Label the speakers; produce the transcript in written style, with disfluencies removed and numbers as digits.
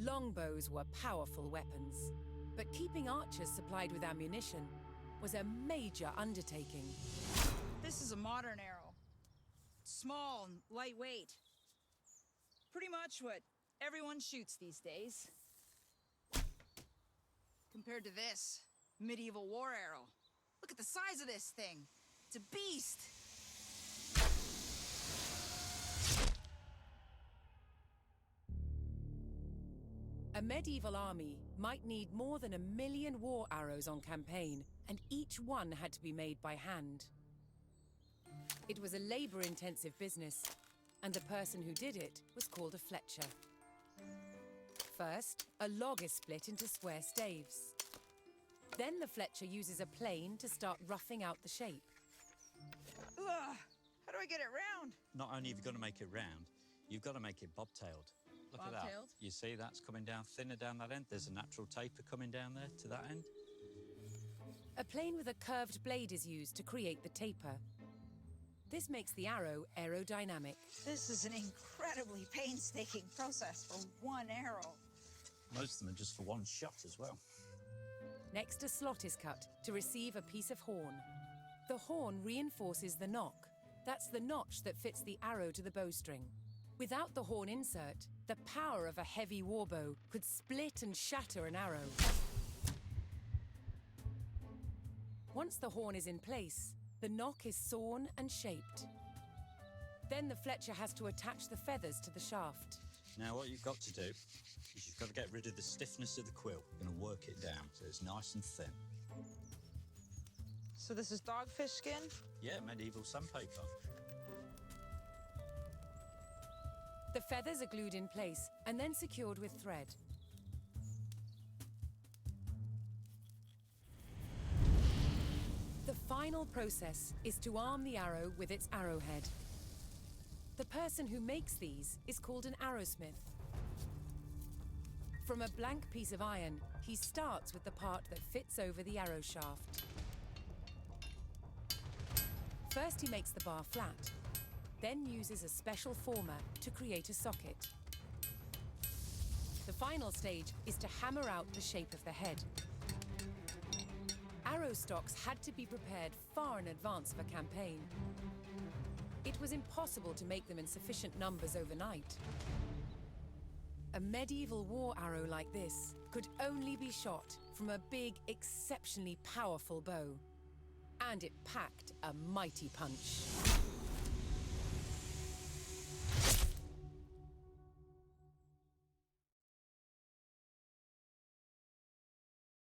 Speaker 1: Longbows were powerful weapons, but keeping archers supplied with ammunition was a major undertaking.
Speaker 2: This is a modern arrow. Small and lightweight. Pretty much what everyone shoots these days. Compared to this medieval war arrow. Look at the size of this thing. It's a beast.
Speaker 1: A medieval army might need more than 1 million war arrows on campaign, and each one had to be made by hand. It was a labor-intensive business, and the person who did it was called a fletcher. First, a log is split into square staves. Then the fletcher uses a plane to start roughing out the shape.
Speaker 2: Ugh, how do I get it round?
Speaker 3: Not only have you got to make it round, you've got to make it bobtailed. Look at that.
Speaker 2: Bobtailed?
Speaker 3: You see that's coming down thinner down that end? There's a natural taper coming down there to that end.
Speaker 1: A plane with a curved blade is used to create the taper. This makes the arrow aerodynamic.
Speaker 2: This is an incredibly painstaking process for one arrow.
Speaker 3: Most of them are just for one shot as well.
Speaker 1: Next, a slot is cut to receive a piece of horn. The horn reinforces the nock. That's the notch that fits the arrow to the bowstring. Without the horn insert, the power of a heavy warbow could split and shatter an arrow. Once the horn is in place, the nock is sawn and shaped. Then the fletcher has to attach the feathers to the shaft.
Speaker 3: Now what you've got to do is you've got to get rid of the stiffness of the quill. You're going to work it down so it's nice and thin.
Speaker 2: So this is dogfish skin?
Speaker 3: Yeah, medieval sandpaper.
Speaker 1: The feathers are glued in place and then secured with thread. The final process is to arm the arrow with its arrowhead. The person who makes these is called an arrowsmith. From a blank piece of iron, he starts with the part that fits over the arrow shaft. First, he makes the bar flat, then uses a special former to create a socket. The final stage is to hammer out the shape of the head. Arrow stocks had to be prepared far in advance of a campaign. It was impossible to make them in sufficient numbers overnight. A medieval war arrow like this could only be shot from a big, exceptionally powerful bow. And it packed a mighty punch.